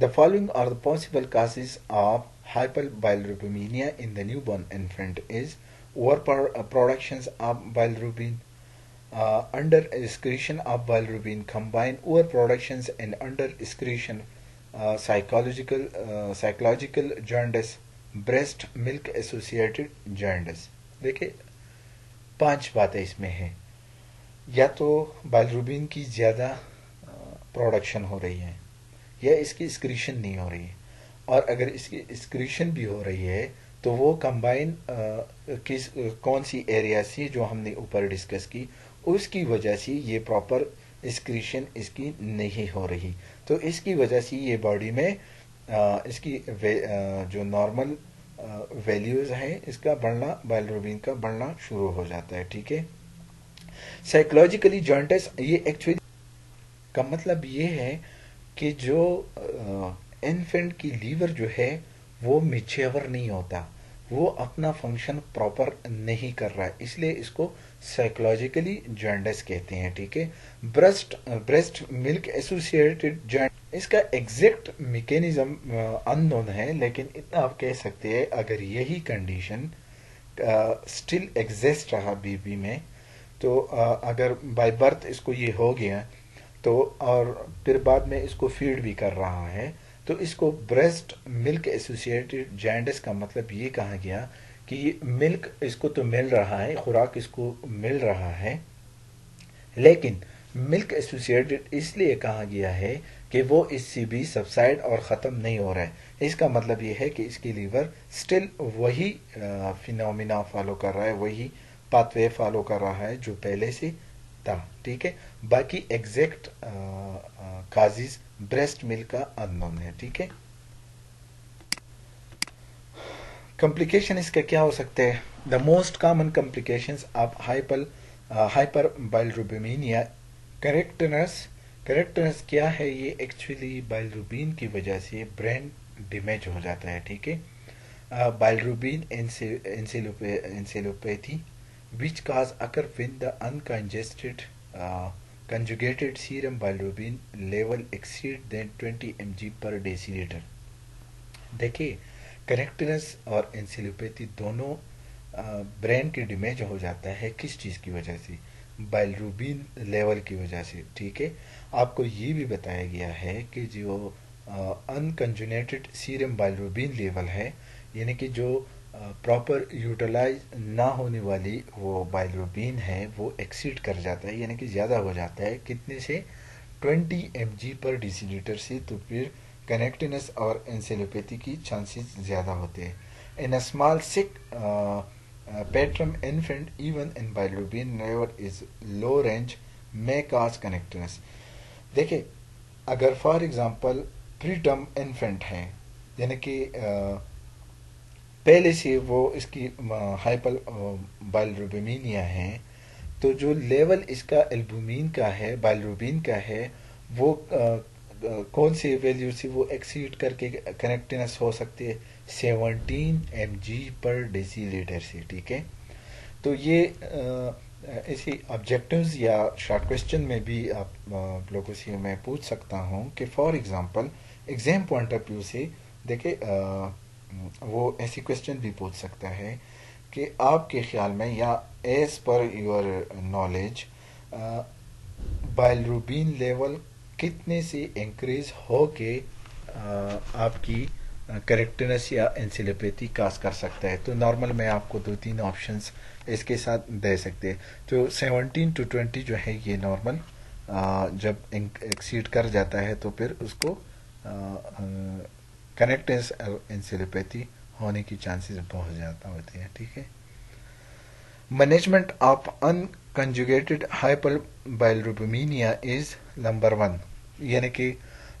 The following are the possible causes of hyperbilirubinemia in the newborn infant is overproduction of bilirubin, under excretion of bilirubin, combined overproductions and under excretion, psychological jaundice, breast milk associated jaundice. देखिए 5 बातें इसमें हैं. या तो बाइलरूबिन की ज़्यादा production हो रही है या इसकी स्क्रीशन नहीं हो रही है, और अगर इसकी स्क्रीशन भी हो रही है तो वो कंबाइन कौन सी एरिया से जो हमने ऊपर डिस्कस की उसकी वजह से ये प्रॉपर स्क्रीशन इसकी नहीं हो रही, तो इसकी वजह से ये बॉडी में इसकी जो नॉर्मल वैल्यूज है इसका बढ़ना, बाइलरूबिन का बढ़ना शुरू हो जाता है. ठीक है. साइकोलॉजिकली जॉइंटिस, ये एक्चुअली का मतलब ये है कि जो इन्फेंट की लीवर जो है वो मिच्योर नहीं होता, वो अपना फंक्शन प्रॉपर नहीं कर रहा है, इसलिए इसको साइकोलॉजिकली जॉइंटिस कहते हैं. ठीक है. ब्रेस्ट मिल्क एसोसिएटेड जॉइंट, इसका एग्जैक्ट मैकेनिज्म अननोन है, लेकिन इतना आप कह सकते हैं अगर यही कंडीशन स्टिल एग्जिस्ट रहा बेबी में, तो अगर बाय बर्थ इसको ये हो गया तो और फिर बाद में इसको फीड भी कर रहा है, तो इसको ब्रेस्ट मिल्क एसोसिएटेड जॉइंटिस का मतलब ये कहा गया कि मिल्क इसको तो मिल रहा है, खुराक इसको मिल रहा है, लेकिन मिल्क एसोसिएटेड इसलिए कहा गया है कि वो इससे भी सबसाइड और ख़त्म नहीं हो रहा है. इसका मतलब ये है कि इसकी लीवर स्टिल वही फिनोमिना फॉलो कर रहा है, वही पाथवे फॉलो कर रहा है जो पहले से था. ठीक है. बाकी एग्जैक्ट काजिज ब्रेस्ट मिल्क का अननोन है. ठीक है. कॉम्प्लिकेशन इसका क्या हो सकते हैं? The most common complications of hyperbilirubinemia, kernicterus क्या है? ये एक्चुअली बाइलरूबिन की वजह से ब्रेन डैमेज हो जाता है. ठीक है. बाइलरूबिन एंसेलोपैथी which cause occur when the uncongested conjugated serum bilirubin level exceed than 20 mg per deciliter. देखिए, करेक्टनेस और एंसेलोपैथी दोनों ब्रेन की डैमेज हो जाता है. किस चीज़ की वजह से? बाइलरूबिन लेवल की वजह से. ठीक है. आपको ये भी बताया गया है कि जो अनकंजुनेटेड सीरम बाइलरूबिन लेवल है, यानी कि जो प्रॉपर यूटिलाइज ना होने वाली वो बाइलरूबिन है वो एक्सीड कर जाता है, यानी कि ज़्यादा हो जाता है. कितने से? 20 mg पर डिसीलीटर से. तो फिर कनेक्टिनेस और एंसेलोपैथी की चांसेस ज़्यादा होते हैं. In a small sick preterm infant even in bilirubin level is low range may cause kernicterus. देखिए, अगर फॉर एग्जांपल प्रीटर्म इन्फेंट है, यानी कि पहले से वो इसकी हाइपर बाइलरूबिनेमिया है, तो जो लेवल इसका एल्बुमिन का है, बाइलरूबिन का है, वो कौन सी वैल्यू से वो एक्सीड करके कनेक्टिनेस हो सकती है? 17 mg पर डेसीलीटर से. ठीक है. तो ये इसी ऑब्जेक्टिव्स या शॉर्ट क्वेश्चन में भी आप लोगों से मैं पूछ सकता हूँ कि for example exam point of view से देखे, वो ऐसी क्वेश्चन भी पूछ सकता है कि आपके ख्याल में या as per your knowledge बाइलरूबिन level कितने से इंक्रीज हो के आपकी करेक्टनेस या एंसेलोपैथी काज कर सकता है? तो नॉर्मल में आपको 2-3 ऑप्शंस इसके साथ दे सकते हैं. तो 17 to 20 जो है ये नॉर्मल जब एक्सीड कर जाता है तो फिर उसको कनेक्टेंस एंसेलोपैथी होने की चांसेस बहुत ज़्यादा होती है. ठीक है. Management of unconjugated hyperbilirubinemia is number 1, यानी कि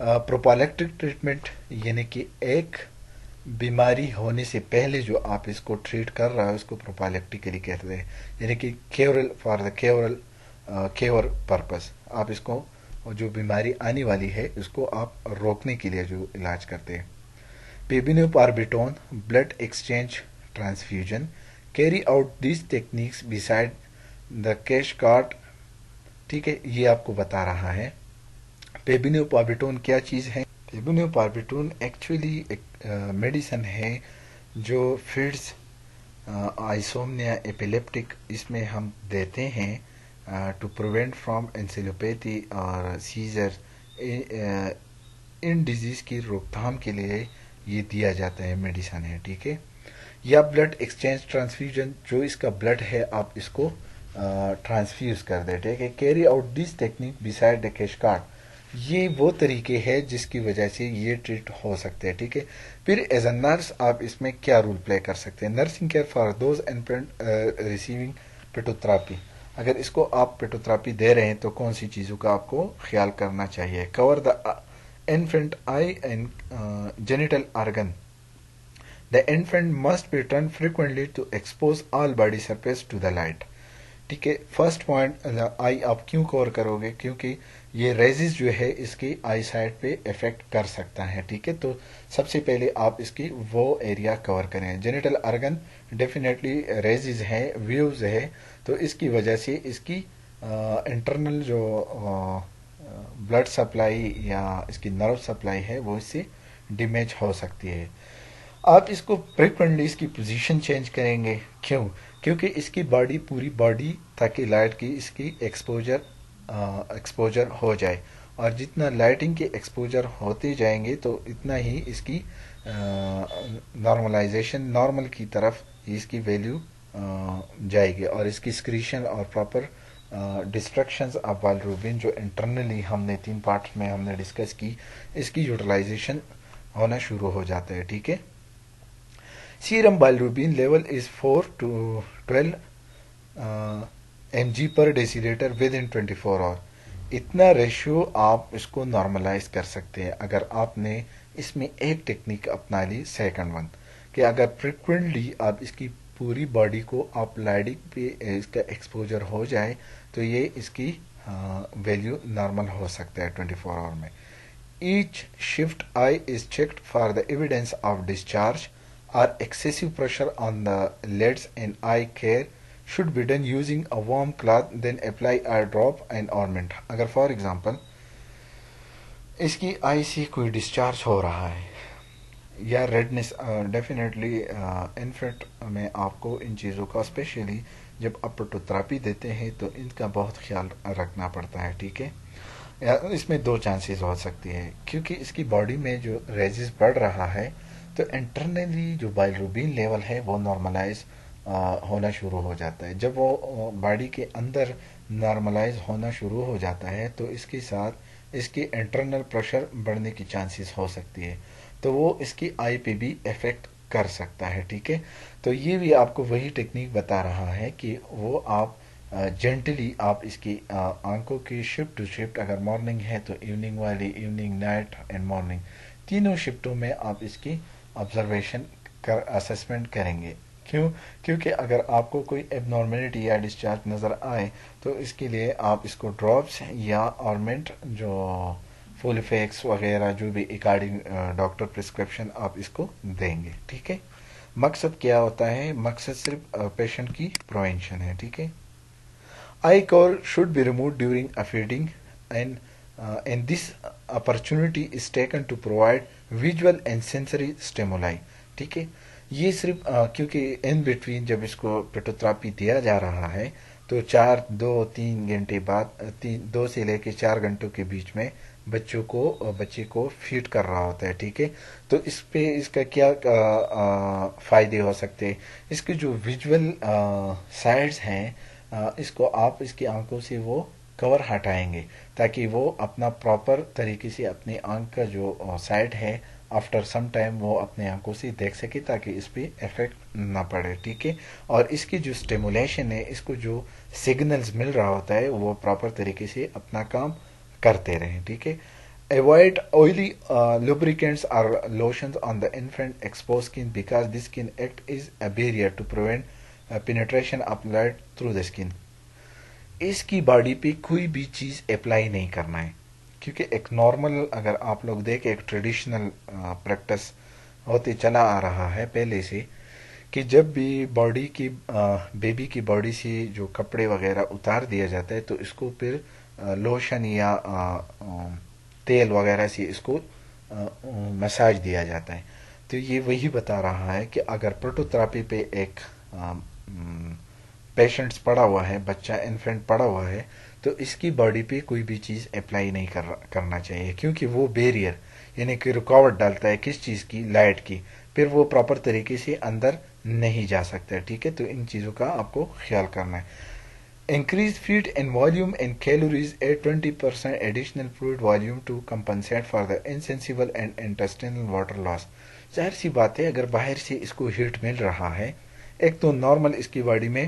प्रोफाइलैक्टिक ट्रीटमेंट, यानी कि एक बीमारी होने से पहले जो आप इसको ट्रीट कर रहा है उसको प्रोफाइलैक्टिकली कहते हैं, यानी कि क्योरल फॉर द क्योर पर्पस. आप इसको जो बीमारी आने वाली है उसको आप रोकने के लिए जो इलाज करते हैं. Pibinoparbitone, blood exchange transfusion, carry out these techniques beside the cash cart. ठीक है. ये आपको बता रहा है. पेबिनोपार्बिटोन क्या चीज़ है? इम्यूनोपार्बिटून एक्चुअली एक मेडिसन है जो फिट्स आइसोमनिया एपिलेप्टिक इसमें हम देते हैं टू प्रिवेंट फ्रॉम एंसेलोपैथी और सीजर। इन डिजीज की रोकथाम के लिए ये दिया जाता है, मेडिसन है, ठीक है। या ब्लड एक्सचेंज ट्रांसफ्यूजन, जो इसका ब्लड है आप इसको ट्रांसफ्यूज कर दे, ठीक है। Carry out this technique beside the cash card, ये वो तरीके हैं जिसकी वजह से ये ट्रीट हो सकते हैं, ठीक है। फिर एज अ नर्स आप इसमें क्या रोल प्ले कर सकते हैं? Nursing care for those infant receiving phototherapy, अगर इसको आप पेटोथेरेपी दे रहे हैं तो कौन सी चीज़ों का आपको ख्याल करना चाहिए? Cover the infant eye and genital organ, the infant must be turn frequently to expose all body surface to the light, ठीक है। फर्स्ट पॉइंट, आई आप क्यों कवर करोगे? क्योंकि ये रेजिस जो है इसकी आई साइड पे इफेक्ट कर सकता है, ठीक है। तो सबसे पहले आप इसकी वो एरिया कवर करें। जेनिटल ऑर्गन डेफिनेटली रेजिस है, व्यूज है, तो इसकी वजह से इसकी इंटरनल जो ब्लड सप्लाई या इसकी नर्व सप्लाई है वो इससे डैमेज हो सकती है। आप इसको फ्रिक्वेंटली इसकी पोजीशन चेंज करेंगे, क्यों? क्योंकि इसकी बॉडी, पूरी बॉडी, ताकि लाइट की इसकी एक्सपोजर हो जाए, और जितना लाइटिंग के एक्सपोजर होते जाएंगे तो इतना ही इसकी नॉर्मलाइजेशन, नॉर्मल की तरफ इसकी वैल्यू जाएगी, और इसकी स्क्रीशन और प्रॉपर डिस्ट्रक्शंस ऑफ बाइलरुबिन जो इंटरनली हमने 3 पार्ट में हमने डिस्कस की, इसकी यूटिलाइजेशन होना शुरू हो जाता है, ठीक है। Serum bilirubin level is 4 to 12 mg पर डेसीलीटर विद इन 24 आवर, इतना रेशियो आप इसको नॉर्मलाइज कर सकते हैं अगर आपने इसमें एक टेक्निक अपना ली, सेकंड वन, कि अगर फ्रिक्वेंटली आप इसकी पूरी बॉडी को आप लाइटिंग पे इसका एक्सपोजर हो जाए तो ये इसकी वैल्यू नॉर्मल हो सकता है 24 आवर में। Each shift I is checked for the evidence of discharge or excessive pressure on the lids, and eye care should be done using a warm cloth, then apply eye drop and ointment। अगर for example इसकी आई से कोई discharge हो रहा है या redness, definitely infant में आपको इन चीज़ों का, स्पेशली जब आप पेटोथेरेपी देते हैं तो इनका बहुत ख्याल रखना पड़ता है, ठीक है। इसमें 2 चांसेस हो सकती है, क्योंकि इसकी बॉडी में जो रेजिस बढ़ रहा है तो इंटरनली जो बाइलरुबिन लेवल है वो नॉर्मलाइज होना शुरू हो जाता है। जब वो बॉडी के अंदर नॉर्मलाइज होना शुरू हो जाता है तो इसके साथ इसकी इंटरनल प्रेशर बढ़ने की चांसेस हो सकती है, तो वो इसकी आई पे भी इफेक्ट कर सकता है, ठीक है। तो ये भी आपको वही टेक्निक बता रहा है कि वो आप जेंटली आप इसकी आंखों की शिफ्ट टू शिफ्ट, अगर मॉर्निंग है तो इवनिंग वाली, इवनिंग, नाइट एंड मॉर्निंग, तीनों शिफ्टों में आप इसकी ऑब्जर्वेशन कर असेसमेंट करेंगे। क्यों? क्योंकि अगर आपको कोई एबनॉर्मेलिटी या डिस्चार्ज नज़र आए तो इसके लिए आप इसको ड्रॉप्स या ऑर्मेंट, जो फुलफेक्स वगैरह, जो भी अकॉर्डिंग डॉक्टर प्रिस्क्रिप्शन आप इसको देंगे, ठीक है। मकसद क्या होता है? मकसद सिर्फ पेशेंट की प्रिवेंशन है, ठीक है। I cover should be remove during a feeding and this opportunity is taken to provide visual and sensory stimuli, ठीक है। ये सिर्फ क्योंकि इन बिटवीन जब इसको पेटोथेरेपी दिया जा रहा है तो 2-3 घंटे बाद, 2 से लेकर 4 घंटों के बीच में बच्चे को फीड कर रहा होता है, ठीक है। तो इस पे इसका क्या फायदे हो सकते हैं? इसके जो विजुअल साइड्स हैं, इसको आप इसकी आंखों से वो कवर हटाएंगे ताकि वो अपना प्रॉपर तरीके से अपनी आंख का जो साइड है आफ्टर सम टाइम वो अपने आंखों से देख सके, ताकि इस पे इफेक्ट ना पड़े, ठीक है। और इसकी जो स्टिमुलेशन है, इसको जो सिग्नल्स मिल रहा होता है वो प्रॉपर तरीके से अपना काम करते रहें, ठीक है। Avoid oily lubricants or lotions on the infant exposed skin because this skin act is a barrier to prevent penetration of light through the skin। इसकी बॉडी पे कोई भी चीज़ अप्लाई नहीं करना है, क्योंकि एक नॉर्मल, अगर आप लोग देखें, एक ट्रेडिशनल प्रैक्टिस होते चला आ रहा है पहले से, कि जब भी बॉडी की बेबी की बॉडी से जो कपड़े वगैरह उतार दिया जाता है तो इसको फिर लोशन या तेल वगैरह से इसको مساج دیا جاتا ہے. تو یہ وہی بتا رہا ہے کہ اگر پروٹوتراپی پہ ایک پیشنٹس پڑا ہوا ہے, بچہ انفینٹ پڑا ہوا ہے, تو اس کی باڈی پہ کوئی بھی چیز اپلائی نہیں کرنا چاہیے, کیونکہ وہ بیریئر یعنی کہ رکاوٹ ڈالتا ہے کس چیز کی, لائٹ کی, پھر وہ پراپر طریقے سے اندر نہیں جا سکتا. ٹھیک ہے, تو ان چیزوں کا آپ کو خیال کرنا ہے. Increase feed in volume and calories at 20% additional fluid volume to compensate for the insensible and intestinal water loss. ظاہر سی بات ہے, اگر باہر سے اس کو ہیٹ مل رہا ہے, ایک تو نارمل اس کی باڈی میں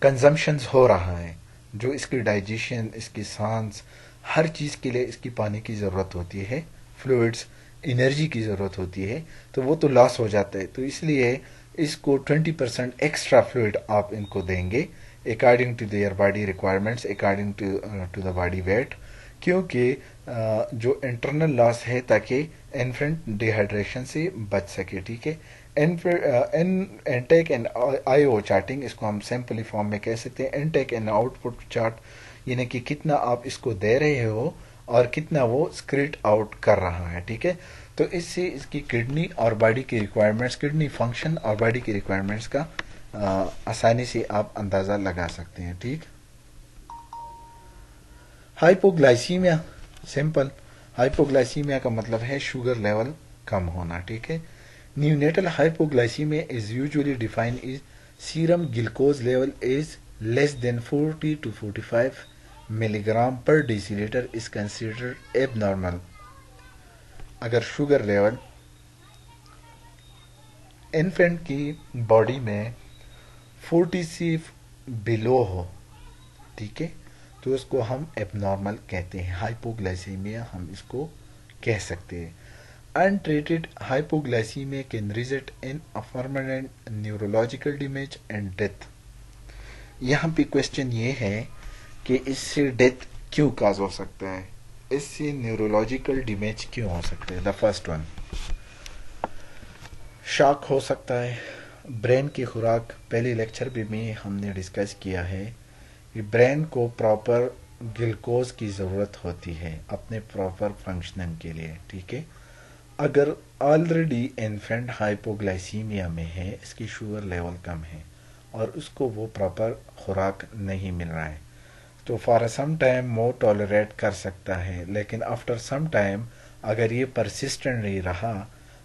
کنزمپشنز ہو رہا ہے, جو اس کی ڈائجیشن, اس کی سانس, ہر چیز کے لیے اس کی پانی کی ضرورت ہوتی ہے, فلوئڈز, انرجی کی ضرورت ہوتی ہے, تو وہ تو لاس ہو جاتا ہے. تو اس لیے اس کو 20% ایکسٹرا فلوئڈ آپ ان کو دیں گے according to their body requirements, according to the body weight, کیونکہ جو انٹرنل لاس ہے تاکہ انفینٹ ڈیہائیڈریشن سے بچ سکے. ٹھیک ہے, intake and I O charting, اس کو ہم سمپلی فارم میں کہہ سکتے ہیں. Intake and output chart, یعنی کہ کتنا آپ اس کو دے رہے ہو اور کتنا وہ اسکریٹ آؤٹ کر رہا ہے. ٹھیک ہے, تو اس سے اس کی کڈنی اور باڈی کی ریکوائرمنٹس, کڈنی فنکشن اور باڈی کی ریکوائرمنٹس کا آسانی سے آپ اندازہ لگا سکتے ہیں. ٹھیک, ہائپوگلائسیمیا, سمپل, ہائپوگلائسیمیا کا مطلب ہے شوگر لیول کم ہونا. ٹھیک ہے, neonatal hypoglycaemia is usually defined as serum glucose level is less than 40 to 45 milligram per decilitre is considered abnormal. اگر شوگر لیول انفینٹ کی باڈی میں 40 سے بلو ہو, ٹھیک ہے, تو اس کو ہم ایب نارمل کہتے ہیں, ہائپوگلائسیمیا ہم اس کو کہہ سکتے ہیں. Untreated ہائپوگلائسیمیا can result in permanent neurological damage and death. یہاں پہ کوشچن یہ ہے کہ اس سے ڈیتھ کیوں کاز ہو سکتا ہے, اس سے نیورولوجیکل ڈیمیج کیوں ہو سکتا ہے. دا فرسٹ ون, شاک ہو سکتا ہے. برین کی خوراک, پہلے لیکچر بھی میں ہم نے ڈسکس کیا ہے کہ برین کو پراپر گلوکوز کی ضرورت ہوتی ہے اپنے پراپر فنکشننگ کے لیے. ٹھیک ہے, اگر آلریڈی انفینٹ ہائپوگلائسیمیا میں ہے, اس کی شوگر لیول کم ہے اور اس کو وہ پراپر خوراک نہیں مل رہا ہے, تو فار سم ٹائم وہ ٹالریٹ کر سکتا ہے, لیکن آفٹر سم ٹائم اگر یہ پرسسٹنٹ رہا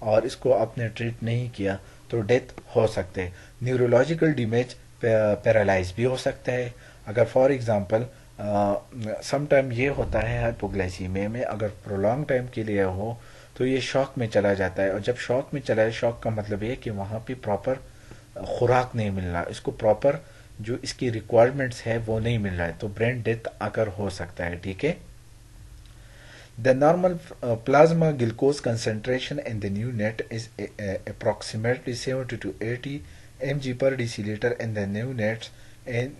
اور اس کو آپ نے ٹریٹ نہیں کیا تو ڈیتھ ہو سکتے. نیورولوجیکل ڈیمیج, پیرالائز بھی ہو سکتا ہے. اگر فار ایگزامپل سم ٹائم یہ ہوتا ہے ہائپوگلائسیمیا میں, اگر پرولونگ ٹائم کے لیے ہو تو یہ شاک میں چلا جاتا ہے, اور جب شاک میں چلا ہے, شاک کا مطلب یہ کہ وہاں پہ پراپر خوراک نہیں مل رہا, اس کو پراپر جو اس کی ریکوائرمنٹس ہے وہ نہیں مل رہا ہے, تو برین ڈیتھ اگر ہو سکتا ہے. ٹھیک ہے, the normal plasma glucose concentration in the neonate is approximately 70 to 80 mg per deciliter in the neonates and